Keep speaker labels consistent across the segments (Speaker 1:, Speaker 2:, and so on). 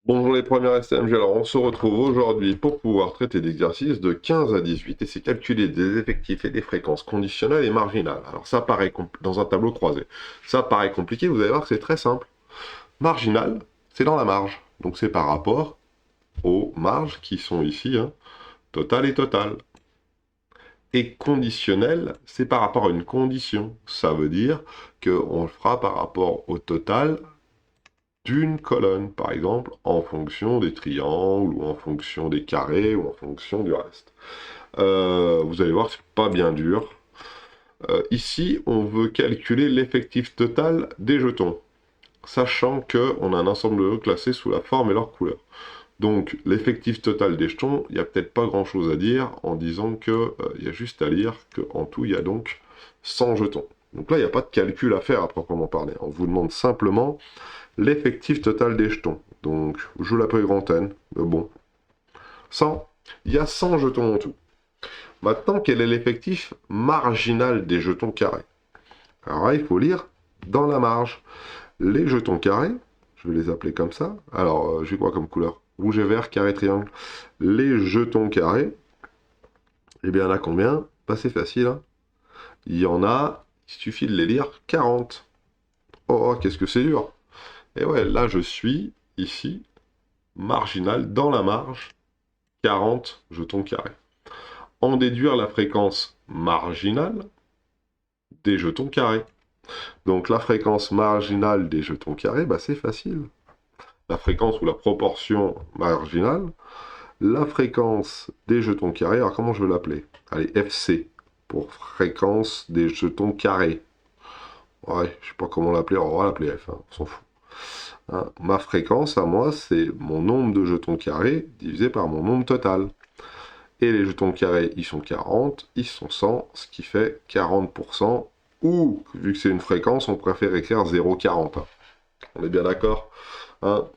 Speaker 1: Bonjour les premiers STMG, alors on se retrouve aujourd'hui pour pouvoir traiter d'exercices de 15 à 18 et c'est calculer des effectifs et des fréquences conditionnelles et marginales. Alors ça paraît dans un tableau croisé. Ça paraît compliqué, vous allez voir que c'est très simple. Marginal, c'est dans la marge, donc c'est par rapport aux marges qui sont ici, hein, total et total. Et conditionnel, c'est par rapport à une condition. Ça veut dire qu'on le fera par rapport au total d'une colonne, par exemple, en fonction des triangles, ou en fonction des carrés, ou en fonction du reste. Vous allez voir, c'est pas bien dur. Ici, on veut calculer l'effectif total des jetons, sachant qu'on a un ensemble de jeux classés sous la forme et leur couleur. Donc, l'effectif total des jetons, il n'y a peut-être pas grand-chose à dire en disant que il y a juste à lire qu'en tout, il y a donc 100 jetons. Donc là, il n'y a pas de calcul à faire à proprement parler. On vous demande simplement l'effectif total des jetons. Donc, je l'appelle grand N, mais bon. 100, il y a 100 jetons en tout. Maintenant, quel est l'effectif marginal des jetons carrés? Alors là, il faut lire dans la marge. Les jetons carrés, je vais les appeler comme ça. Alors, j'ai quoi comme couleur? Rouge et vert, carré, triangle. Les jetons carrés, eh bien, il y en a combien? Bah, c'est facile, hein. Il y en a, il suffit de les lire, 40. Oh, qu'est-ce que c'est dur! Et ouais, là, je suis, ici, marginal, dans la marge, 40 jetons carrés. En déduire la fréquence marginale des jetons carrés. Donc la fréquence marginale des jetons carrés, bah, c'est facile. La fréquence ou la proportion marginale, la fréquence des jetons carrés, alors comment je vais l'appeler? Allez, FC, pour fréquence des jetons carrés. Ouais, je sais pas comment l'appeler, on va l'appeler F, hein, on s'en fout. Hein, ma fréquence à moi, c'est mon nombre de jetons carrés divisé par mon nombre total. Et les jetons carrés, ils sont 40, ils sont 100, ce qui fait 40%. Ou, vu que c'est une fréquence, on préfère écrire 0,40. Hein. On est bien d'accord, hein.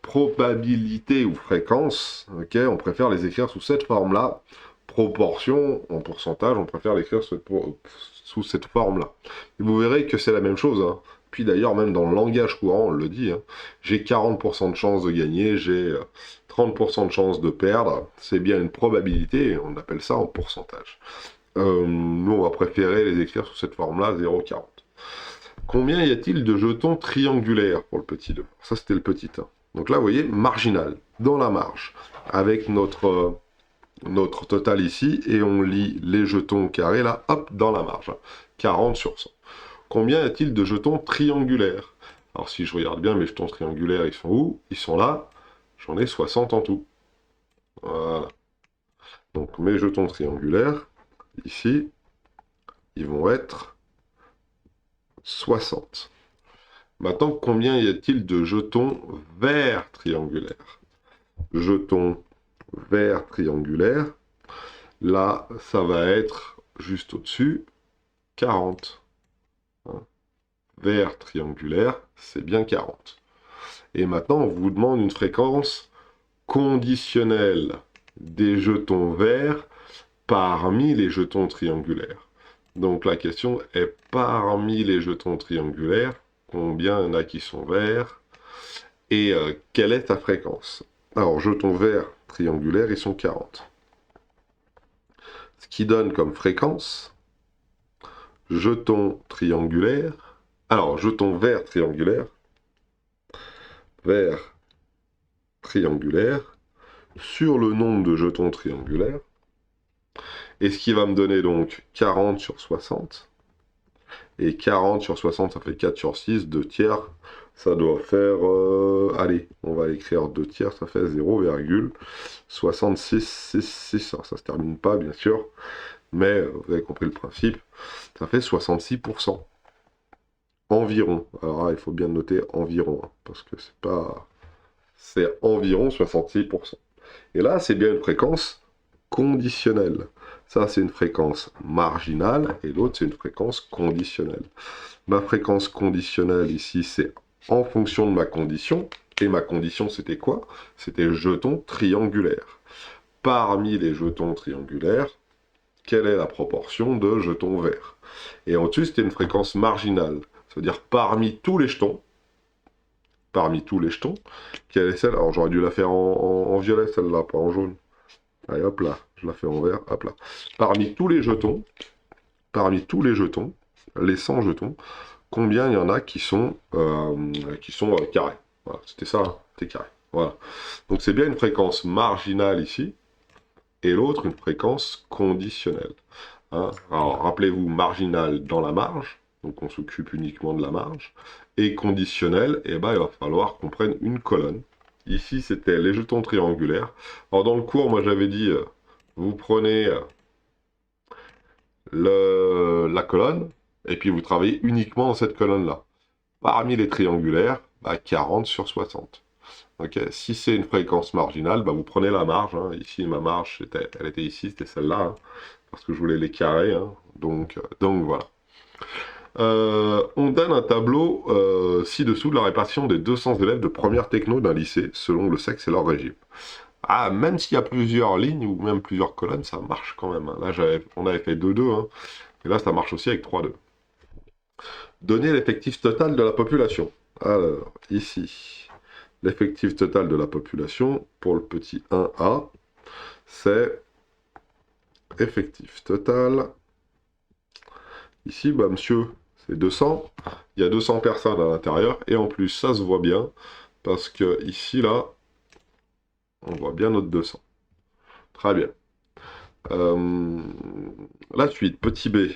Speaker 1: Probabilité ou fréquence, ok, on préfère les écrire sous cette forme-là. Proportion, en pourcentage, on préfère l'écrire sous cette forme-là. Et vous verrez que c'est la même chose. Hein. Puis d'ailleurs, même dans le langage courant, on le dit, hein, j'ai 40% de chance de gagner, j'ai 30% de chance de perdre. C'est bien une probabilité, on appelle ça en pourcentage. Nous, on va préférer les écrire sous cette forme-là, 0,40. Combien y a-t-il de jetons triangulaires pour le petit 2? Ça, c'était le petit 1. Donc là, vous voyez, marginal, dans la marge, avec notre total ici, et on lit les jetons carrés, là, hop, dans la marge. 40 sur 100. Combien y a-t-il de jetons triangulaires? Alors si je regarde bien, mes jetons triangulaires, ils sont où? Ils sont là. J'en ai 60 en tout. Voilà. Donc mes jetons triangulaires, ici, ils vont être 60. Maintenant, combien y a-t-il de jetons verts triangulaires? Jetons verts triangulaires, là, ça va être juste au-dessus, 40. Hein. Vert triangulaire, c'est bien 40. Et maintenant, on vous demande une fréquence conditionnelle des jetons verts parmi les jetons triangulaires. Donc la question est, parmi les jetons triangulaires, combien il y en a qui sont verts et quelle est ta fréquence? Alors, jetons verts triangulaires, ils sont 40. Ce qui donne comme fréquence, jetons triangulaires, alors jetons vert triangulaire, sur le nombre de jetons triangulaires, et ce qui va me donner donc 40 sur 60, et 40 sur 60, ça fait 4 sur 6, 2 tiers, ça doit faire, allez, on va écrire 2 tiers, ça fait 0,6666, alors ça se termine pas bien sûr, mais vous avez compris le principe, ça fait 66%. Environ, alors là, il faut bien noter environ, hein, parce que c'est pas... C'est environ 66%. Et là, c'est bien une fréquence conditionnelle. Ça, c'est une fréquence marginale, et l'autre, c'est une fréquence conditionnelle. Ma fréquence conditionnelle, ici, c'est en fonction de ma condition, et ma condition, c'était quoi? C'était jetons triangulaires. Parmi les jetons triangulaires, quelle est la proportion de jetons verts? Et au-dessus, c'était une fréquence marginale. Ça veut dire parmi tous les jetons, parmi tous les jetons. Quelle est celle? Alors j'aurais dû la faire en violet celle-là, pas en jaune. Allez hop là, je la fais en vert, hop là. Parmi tous les jetons, les 100 jetons, combien il y en a qui sont carrés? Voilà, c'était ça, hein, c'était carré. Voilà. Donc c'est bien une fréquence marginale ici, et l'autre une fréquence conditionnelle. Hein. Alors rappelez-vous, marginale dans la marge, donc on s'occupe uniquement de la marge, et conditionnelle, et ben, il va falloir qu'on prenne une colonne. Ici c'était les jetons triangulaires. Alors dans le cours, moi j'avais dit, vous prenez la colonne, et puis vous travaillez uniquement dans cette colonne-là. Parmi les triangulaires, bah, 40 sur 60. Okay. Si c'est une fréquence marginale, bah, vous prenez la marge. Hein. Ici, ma marge, elle était ici, c'était celle-là, hein, parce que je voulais les carrés. Hein. Donc voilà. On donne un tableau ci-dessous de la répartition des 200 élèves de première techno d'un lycée, selon le sexe et leur régime. Ah, même s'il y a plusieurs lignes ou même plusieurs colonnes, ça marche quand même. Hein. Là, on avait fait 2-2, hein, et là, ça marche aussi avec 3-2. Donner l'effectif total de la population. Alors, ici, l'effectif total de la population, pour le petit 1A, c'est effectif total. Ici, bah, monsieur, c'est 200. Il y a 200 personnes à l'intérieur, et en plus, ça se voit bien, parce que ici, là, on voit bien notre 200. Très bien. La suite, petit b.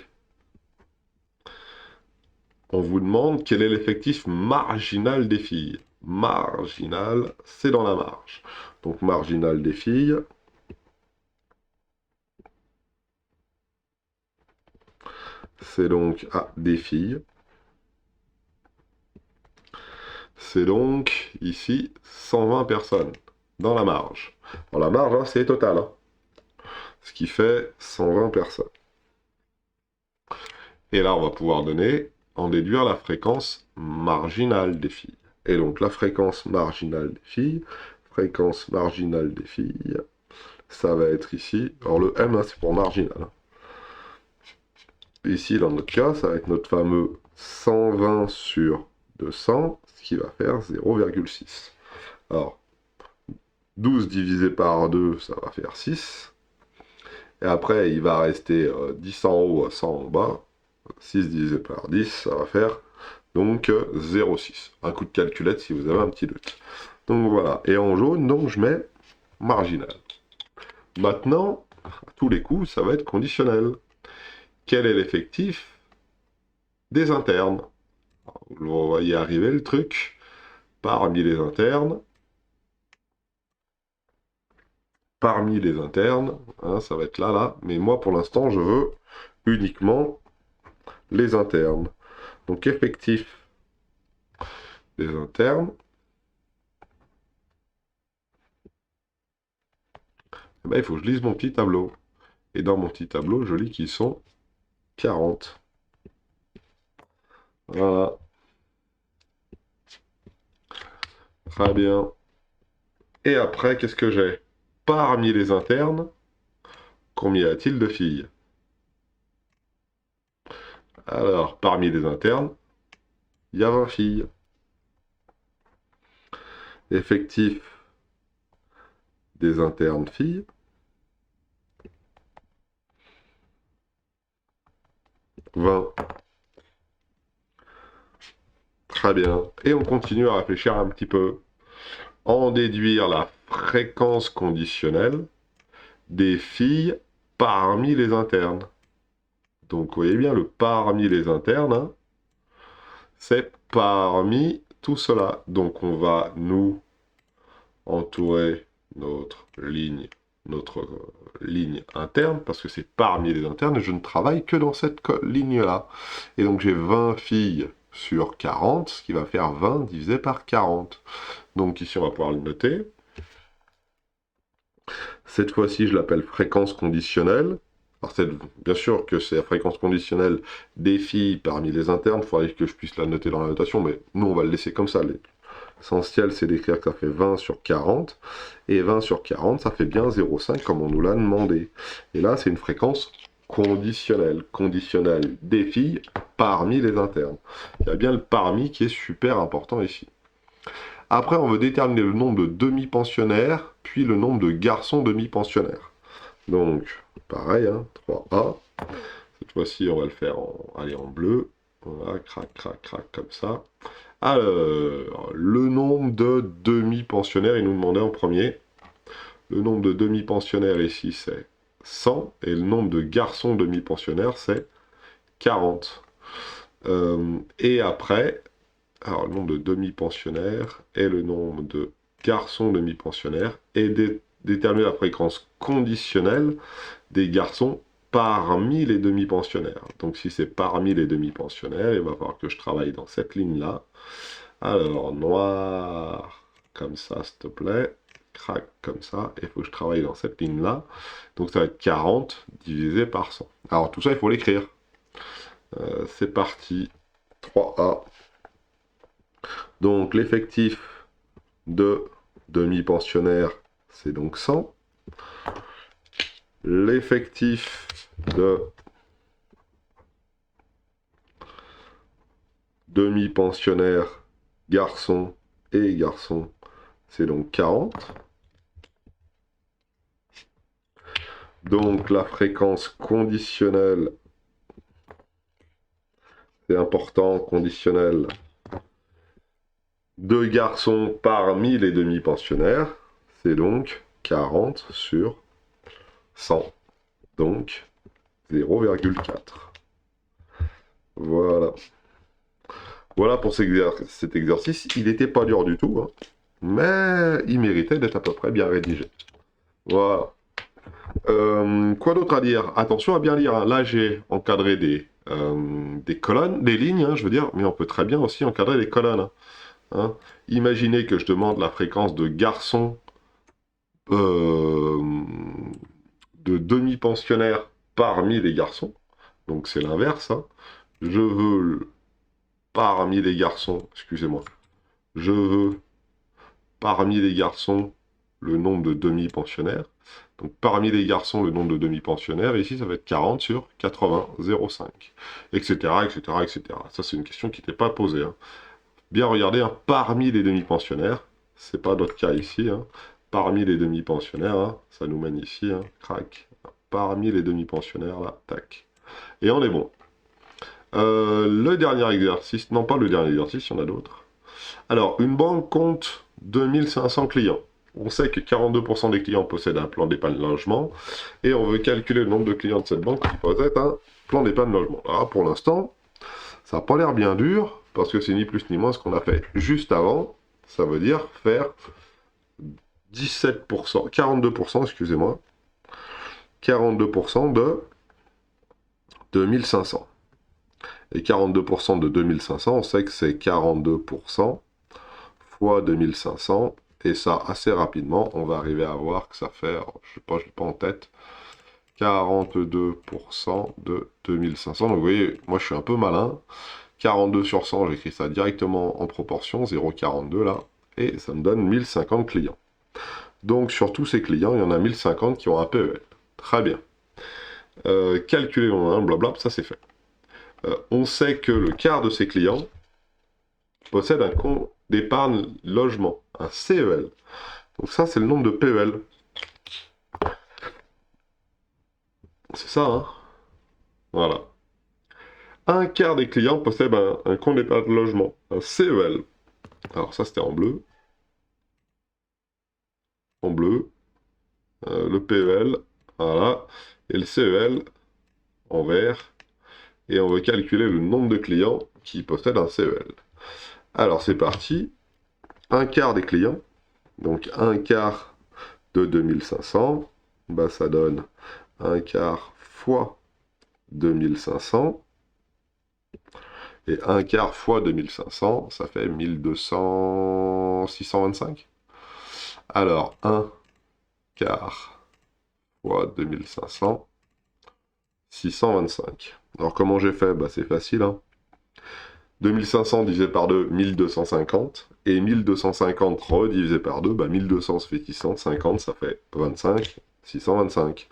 Speaker 1: On vous demande quel est l'effectif marginal des filles. Marginal, c'est dans la marge. Donc, marginal des filles. C'est donc des filles. C'est donc, ici, 120 personnes dans la marge. Alors, la marge, hein, c'est total. Hein. Ce qui fait 120 personnes. Et là, on va pouvoir en déduire la fréquence marginale des filles. Et donc, la fréquence marginale des filles, ça va être ici. Alors, le M, hein, c'est pour marginal. Hein. Ici, dans notre cas, ça va être notre fameux 120 sur 200, ce qui va faire 0,6. Alors, 12 divisé par 2, ça va faire 6. Et après, il va rester 10 en haut, 100 en bas. 6 divisé par 10, ça va faire donc 0,6. Un coup de calculette si vous avez un petit doute. Donc voilà. Et en jaune, donc je mets marginal. Maintenant, à tous les coups, ça va être conditionnel. Quel est l'effectif des internes? Vous voyez arriver le truc. Parmi les internes, hein, ça va être là, mais moi pour l'instant je veux uniquement les internes. Donc effectif des internes, eh ben, il faut que je lise mon petit tableau. Et dans mon petit tableau, je lis qu'ils sont 40. Voilà. Très bien. Et après, qu'est-ce que j'ai? Parmi les internes, combien y a-t-il de filles? Alors, parmi les internes, il y a 20 filles. Effectif des internes filles. 20. Très bien. Et on continue à réfléchir un petit peu. En déduire la fréquence conditionnelle des filles parmi les internes. Donc, vous voyez bien, le parmi les internes, hein, c'est parmi tout cela. Donc, on va nous entourer notre ligne interne, parce que c'est parmi les internes, et je ne travaille que dans cette ligne-là. Et donc, j'ai 20 filles sur 40, ce qui va faire 20 divisé par 40. Donc, ici, on va pouvoir le noter. Cette fois-ci, je l'appelle fréquence conditionnelle. Alors, bien sûr que c'est la fréquence conditionnelle des filles parmi les internes. Il faudrait que je puisse la noter dans la notation, mais nous, on va le laisser comme ça. L'essentiel, c'est d'écrire que ça fait 20 sur 40. Et 20 sur 40, ça fait bien 0,5 comme on nous l'a demandé. Et là, c'est une fréquence conditionnelle. Conditionnelle des filles parmi les internes. Il y a bien le parmi qui est super important ici. Après, on veut déterminer le nombre de demi-pensionnaires, puis le nombre de garçons demi-pensionnaires. Donc, pareil, hein, 3A. Cette fois-ci, on va le faire en bleu. Voilà, crac, crac, crac, comme ça. Alors, le nombre de demi-pensionnaires, il nous demandait en premier. Le nombre de demi-pensionnaires ici, c'est 100. Et le nombre de garçons demi-pensionnaires, c'est 40. Et après, alors le nombre de demi-pensionnaires et le nombre de garçons demi-pensionnaires et déterminer la fréquence conditionnelle des garçons parmi les demi-pensionnaires. Donc si c'est parmi les demi-pensionnaires, il va falloir que je travaille dans cette ligne-là. Alors, noir, comme ça, s'il te plaît. Crac, comme ça. Il faut que je travaille dans cette ligne-là. Donc ça va être 40 divisé par 100. Alors tout ça, il faut l'écrire. C'est parti. 3A. Donc l'effectif de demi-pensionnaires, c'est donc 100. L'effectif de demi-pensionnaires garçons et garçons, c'est donc 40. Donc la fréquence conditionnelle, c'est important, conditionnelle, de garçons parmi les demi-pensionnaires, c'est donc 40 sur 100. Donc 0,4. Voilà. Voilà pour cet exercice. Il n'était pas dur du tout, hein, mais il méritait d'être à peu près bien rédigé. Voilà. Quoi d'autre à dire? Attention à bien lire, hein. Là, j'ai encadré des colonnes, des lignes, hein, je veux dire, mais on peut très bien aussi encadrer des colonnes. Hein. Imaginez que je demande la fréquence de garçons de demi-pensionnaires parmi les garçons. Donc c'est l'inverse. Hein. Je veux parmi les garçons, excusez-moi, je veux parmi les garçons le nombre de demi-pensionnaires. Donc parmi les garçons, le nombre de demi-pensionnaires, ici ça va être 40 sur 80, 0,5, etc., etc., etc. Ça c'est une question qui n'était pas posée. Hein. Bien regarder, hein, parmi les demi-pensionnaires, c'est pas notre cas ici, hein. Parmi les demi-pensionnaires, hein, ça nous mène ici, hein, crac, parmi les demi-pensionnaires, là, tac. Et on est bon. Le dernier exercice, non pas le dernier exercice, il y en a d'autres. Alors, une banque compte 2500 clients. On sait que 42% des clients possèdent un plan d'épargne logement, et on veut calculer le nombre de clients de cette banque qui possèdent un plan d'épargne logement. Alors, pour l'instant, ça n'a pas l'air bien dur, parce que c'est ni plus ni moins ce qu'on a fait juste avant. Ça veut dire faire 17%, 42%, excusez-moi, 42% de 2500. Et 42% de 2500, on sait que c'est 42% fois 2500. Et ça, assez rapidement, on va arriver à voir que ça fait, je sais pas, je l'ai pas en tête, 42% de 2500. Donc vous voyez, moi je suis un peu malin. 42 sur 100, j'écris ça directement en proportion, 0,42 là. Et ça me donne 1050 clients. Donc sur tous ces clients, il y en a 1050 qui ont un PEL. Très bien. Calculer en un, blablabla, ça c'est fait. On sait que le quart de ces clients possède un compte d'épargne logement, un CEL. Donc ça, c'est le nombre de PEL. C'est ça, hein? Voilà. Un quart des clients possèdent un compte d'épargne logement, un CEL. Alors ça, c'était en bleu. En bleu. Le PEL, voilà. Et le CEL en vert. Et on veut calculer le nombre de clients qui possèdent un CEL. Alors c'est parti. Un quart des clients. Donc un quart de 2500. Bah, ça donne un quart fois 2500. Et un quart fois 2500, ça fait 1200... 625. Alors, un quart fois 2500, 625. Alors, comment j'ai fait? Bah, c'est facile, hein. 2500 divisé par 2, 1250. Et 1250 redivisé par 2, bah, 1200 ça fait 650, ça fait 25, 625.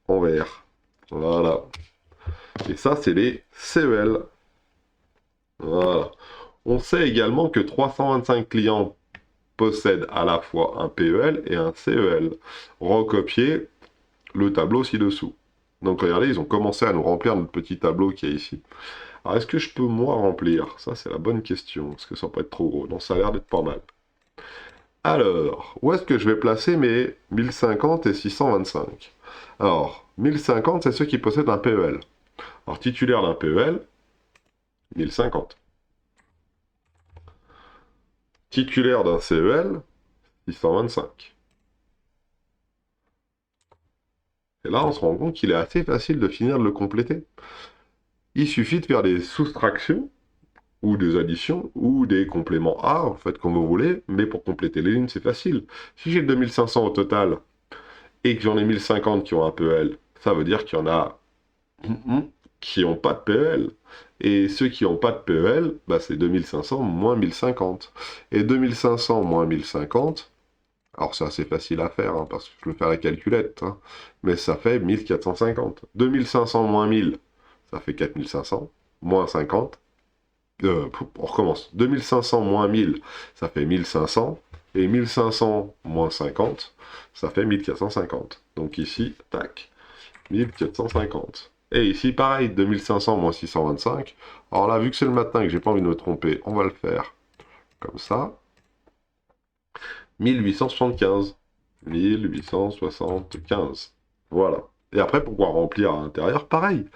Speaker 1: En vert. Voilà. Et ça, c'est les CEL. Voilà. On sait également que 325 clients possèdent à la fois un PEL et un CEL. Recopier le tableau ci-dessous. Donc regardez, ils ont commencé à nous remplir notre petit tableau qui est ici. Alors est-ce que je peux moi remplir? Ça c'est la bonne question, parce que ça va pas être trop gros. Non, ça a l'air d'être pas mal. Alors, où est-ce que je vais placer mes 1050 et 625? Alors, 1050, c'est ceux qui possèdent un PEL. Alors, titulaire d'un PEL, 1050. Titulaire d'un CEL, 625. Et là, on se rend compte qu'il est assez facile de finir de le compléter. Il suffit de faire des soustractions, ou des additions, ou des compléments A, en fait, comme vous voulez, mais pour compléter les lignes, c'est facile. Si j'ai 2500 au total, et que j'en ai 1050 qui ont un PEL, ça veut dire qu'il y en a qui n'ont pas de PEL. Et ceux qui n'ont pas de PEL, bah, c'est 2500 moins 1050. Et 2500 moins 1050, alors c'est assez facile à faire, hein, parce que je le fais à la calculette, hein, mais ça fait 1450. 2500 moins 1000, ça fait 4500, moins 50. On recommence. 2500 moins 1000, ça fait 1500. Et 1500 moins 50, ça fait 1450. Donc ici, tac, 1450. Et ici, pareil, 2500 moins 625. Alors là, vu que c'est le matin et que j'ai pas envie de me tromper, on va le faire comme ça. 1875. 1875. Voilà. Et après, pour pouvoir remplir à l'intérieur, pareil.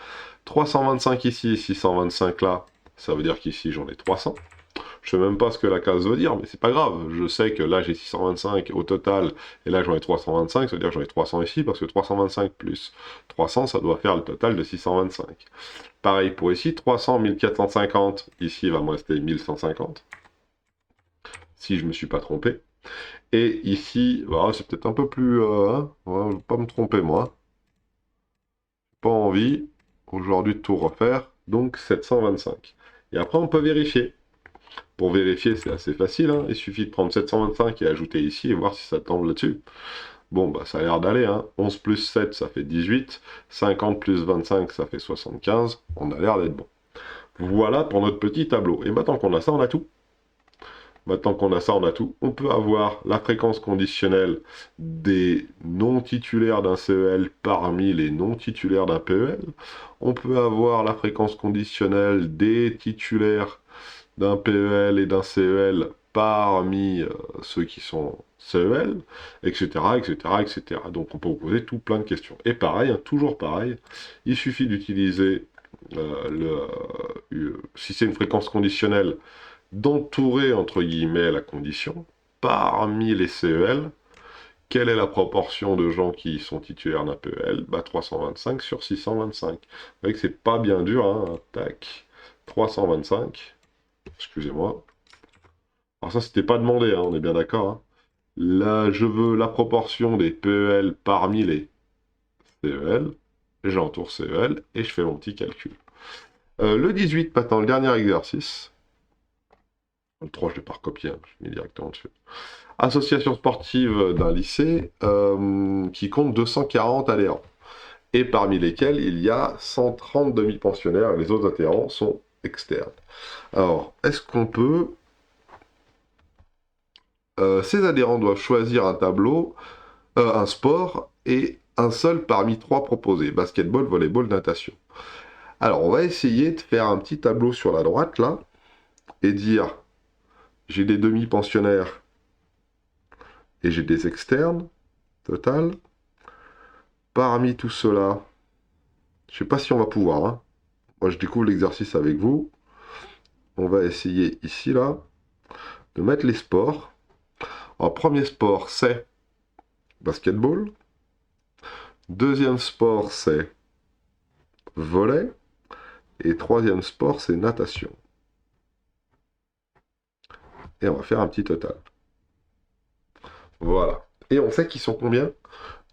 Speaker 1: 325 ici, 625 là. Ça veut dire qu'ici, j'en ai 300. Je sais même pas ce que la case veut dire, mais c'est pas grave. Je sais que là, j'ai 625 au total, et là, j'en ai 325, ça veut dire que j'en ai 300 ici, parce que 325 plus 300, ça doit faire le total de 625. Pareil pour ici, 300, 1450, ici, il va me rester 1150, si je me suis pas trompé. Et ici, voilà, c'est peut-être un peu plus... hein, voilà, je ne vais pas me tromper, moi. Pas envie, aujourd'hui, de tout refaire, donc 725. Et après, on peut vérifier. Pour vérifier, c'est assez facile, hein. Il suffit de prendre 725 et ajouter ici et voir si ça tombe là-dessus. Bon, bah ça a l'air d'aller, hein. 11 plus 7, ça fait 18. 50 plus 25, ça fait 75. On a l'air d'être bon. Voilà pour notre petit tableau. Et maintenant qu'on a ça, on a tout. Maintenant qu'on a ça, on a tout. On peut avoir la fréquence conditionnelle des non-titulaires d'un CEL parmi les non-titulaires d'un PEL. On peut avoir la fréquence conditionnelle des titulaires d'un PEL et d'un CEL parmi ceux qui sont CEL, etc., etc., etc. Donc on peut vous poser tout plein de questions. Et pareil, hein, toujours pareil, il suffit d'utiliser, si c'est une fréquence conditionnelle, d'entourer entre guillemets la condition. Parmi les CEL, quelle est la proportion de gens qui sont titulaires d'un PEL? Bah 325 sur 625. Vous voyez que c'est pas bien dur, hein. Tac, 325. Excusez-moi. Alors ça, c'était pas demandé, hein, on est bien d'accord. Hein. Là, je veux la proportion des PEL parmi les CEL. J'entoure CEL et je fais mon petit calcul. Le 18, maintenant, le dernier exercice. Le 3, je ne l'ai pas recopié, hein, je l'ai mis directement dessus. Association sportive d'un lycée qui compte 240 adhérents. Et parmi lesquels, il y a 130 demi-pensionnaires et les autres adhérents sont externes. Alors, est-ce qu'on peut... ces adhérents doivent choisir un tableau, un sport, et un seul parmi 3 proposés. Basketball, volleyball, natation. Alors, on va essayer de faire un petit tableau sur la droite, là, et dire, j'ai des demi-pensionnaires et j'ai des externes, total. Parmi tout cela, je ne sais pas si on va pouvoir, hein. Moi, je découvre l'exercice avec vous. On va essayer ici, là, de mettre les sports. Alors, premier sport, c'est basketball. Deuxième sport, c'est volley. Et troisième sport, c'est natation. Et on va faire un petit total. Voilà. Et on sait qu'ils sont combien?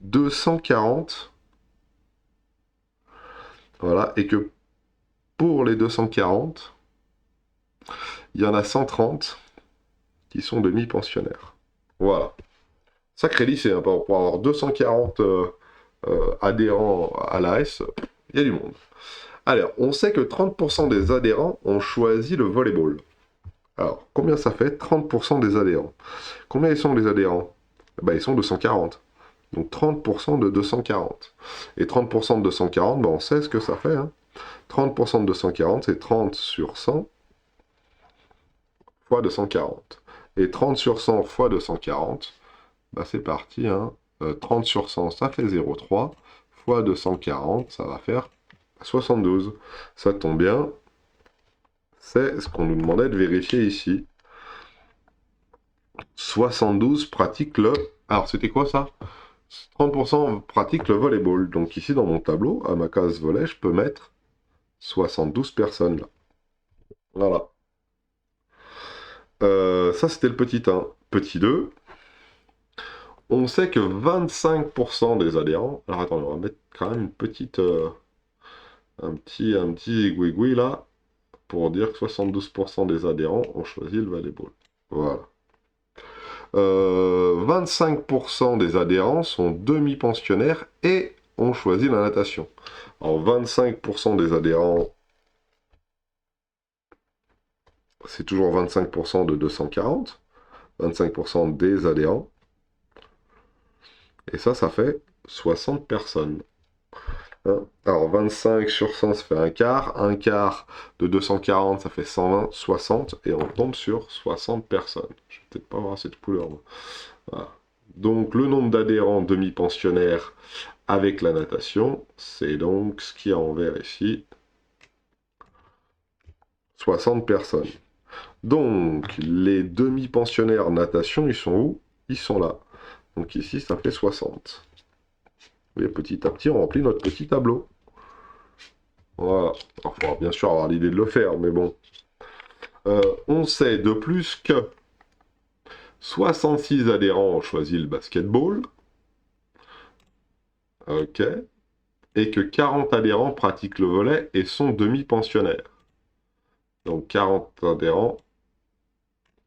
Speaker 1: 240. Voilà. Et que pour les 240, il y en a 130 qui sont demi-pensionnaires. Voilà. Sacré lycée, hein, pour avoir 240 adhérents à l'AS, il y a du monde. Alors, on sait que 30% des adhérents ont choisi le volleyball. Alors, combien ça fait? 30% des adhérents. Combien ils sont les adhérents? Ben, ils sont 240. Donc 30% de 240. Et 30% de 240, ben, on sait ce que ça fait. Hein. 30% de 240, c'est 30 sur 100 fois 240. Et 30 sur 100 fois 240, ben, c'est parti. Hein. 30 sur 100, ça fait 0,3. Fois 240, ça va faire 72. Ça tombe bien. C'est ce qu'on nous demandait de vérifier ici. 72 pratique le... Alors, c'était quoi ça? 30% pratique le volleyball. Donc ici, dans mon tableau, à ma case volley, je peux mettre 72 personnes là. Voilà. Ça, c'était le petit 1. Petit 2, on sait que 25% des adhérents... Alors, attendez, on va mettre quand même une petite... un petit goui là, pour dire que 72% des adhérents ont choisi le volleyball. Voilà. 25% des adhérents sont demi-pensionnaires et ont choisi la natation. Alors 25% des adhérents, c'est toujours 25% de 240. 25% des adhérents. Et ça fait 60 personnes. Hein, alors 25 sur 100, ça fait un quart. Un quart de 240, ça fait 120, 60. Et on tombe sur 60 personnes. Je vais peut-être pas avoir cette couleur. Voilà. Donc le nombre d'adhérents demi-pensionnaires avec la natation, c'est donc ce qu'il y a en vert ici. 60 personnes. Donc les demi-pensionnaires natation, ils sont où? Ils sont là. Donc ici, ça fait 60. Et petit à petit, on remplit notre petit tableau. Voilà. Alors, il faudra bien sûr avoir l'idée de le faire, mais bon. On sait de plus que 66 adhérents ont choisi le basketball. Ok. Et que 40 adhérents pratiquent le volley et sont demi-pensionnaires. Donc 40 adhérents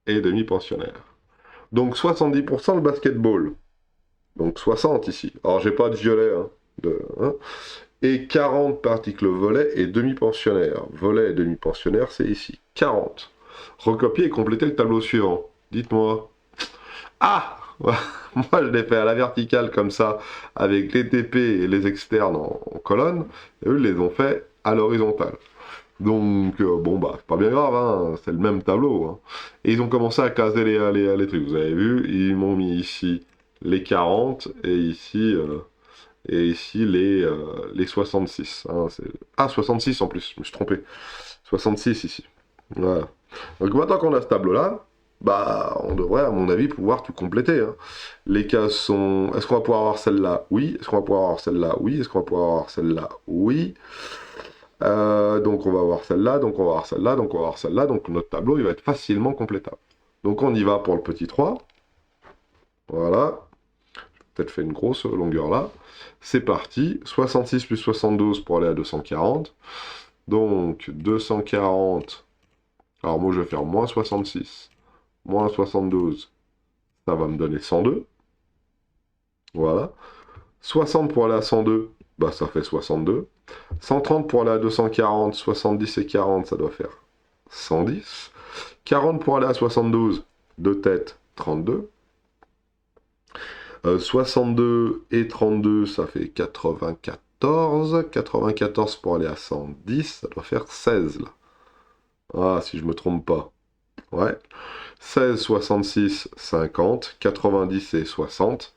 Speaker 1: et demi-pensionnaires. Donc 70% le basketball. Donc 60 ici. Alors j'ai pas de violet. Hein. Et 40 pratiquent le volley et demi-pensionnaire. Volley et demi-pensionnaire, c'est ici. 40. Recopier et compléter le tableau suivant. Dites-moi. Ah moi, je l'ai fait à la verticale comme ça, avec les TP et les externes en colonne. Et eux, ils les ont fait à l'horizontale. Donc, bon, bah, c'est pas bien grave, hein, c'est le même tableau. Hein. Et ils ont commencé à caser les trucs. Vous avez vu, ils m'ont mis ici les 40 et ici les 66. Hein, 66 en plus, je me suis trompé. 66 ici. Voilà. Donc maintenant qu'on a ce tableau-là, bah, on devrait, à mon avis, pouvoir tout compléter. Hein. Les cases sont... Est-ce qu'on va pouvoir avoir celle-là? Oui. Est-ce qu'on va pouvoir avoir celle-là? Oui. Est-ce qu'on va pouvoir avoir celle-là? Oui. Donc on va avoir celle-là, donc on va avoir celle-là, donc on va avoir celle-là. Donc notre tableau, il va être facilement complétable. Donc on y va pour le petit 3. Voilà. Peut-être fait une grosse longueur là. C'est parti. 66 plus 72 pour aller à 240. Donc 240. Alors moi je vais faire moins 66. Moins 72. Ça va me donner 102. Voilà. 60 pour aller à 102. Bah ça fait 62. 130 pour aller à 240. 70 et 40, ça doit faire 110. 40 pour aller à 72. De tête, 32. 62 et 32, ça fait 94. 94 pour aller à 110, ça doit faire 16 là. Ah, si je me trompe pas. Ouais. 16, 66, 50. 90 et 60.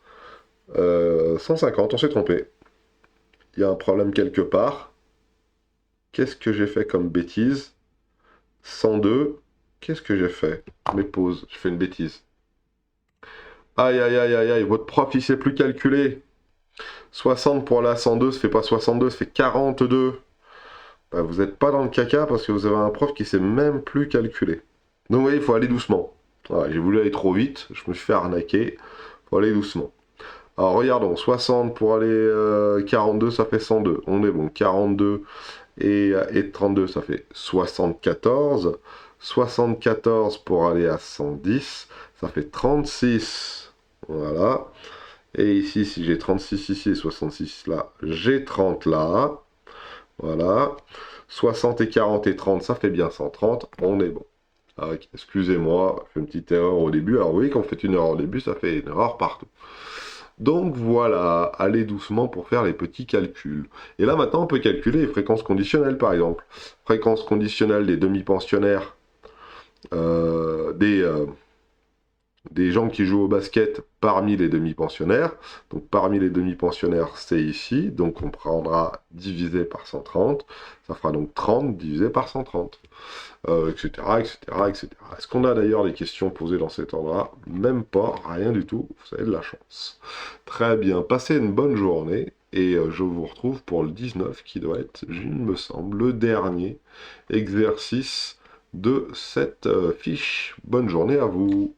Speaker 1: 150, on s'est trompé. Il y a un problème quelque part. Qu'est-ce que j'ai fait comme bêtise? 102. Qu'est-ce que j'ai fait? Mes pauses, je fais une bêtise. Aïe, aïe, aïe, aïe, aïe, votre prof, il sait plus calculer. 60 pour la 102, ça fait pas 62, ça fait 42. Bah, vous n'êtes pas dans le caca parce que vous avez un prof qui sait même plus calculer. Donc vous voyez, il faut aller doucement. Voilà, j'ai voulu aller trop vite, je me suis fait arnaquer. Il faut aller doucement. Alors regardons, 60 pour aller 42, ça fait 102. On est bon, 42 et 32, ça fait 74. 74 pour aller à 110, ça fait 36. Voilà. Et ici, si j'ai 36 ici et 66 là, j'ai 30 là. Voilà. 60 et 40 et 30, ça fait bien 130. On est bon. Ah, ok, excusez-moi, j'ai fait une petite erreur au début. Alors oui, quand on fait une erreur au début, ça fait une erreur partout. Donc voilà, allez doucement pour faire les petits calculs. Et là maintenant, on peut calculer les fréquences conditionnelles, par exemple. Fréquence conditionnelle des demi-pensionnaires, euh, des, euh, des gens qui jouent au basket parmi les demi-pensionnaires. Donc parmi les demi-pensionnaires, c'est ici. Donc on prendra divisé par 130. Ça fera donc 30 divisé par 130. Etc., etc., etc. Est-ce qu'on a d'ailleurs des questions posées dans cet ordre-là? Même pas, rien du tout. Vous avez de la chance. Très bien, passez une bonne journée. Et je vous retrouve pour le 19 qui doit être, il me semble, le dernier exercice de cette fiche. Bonne journée à vous.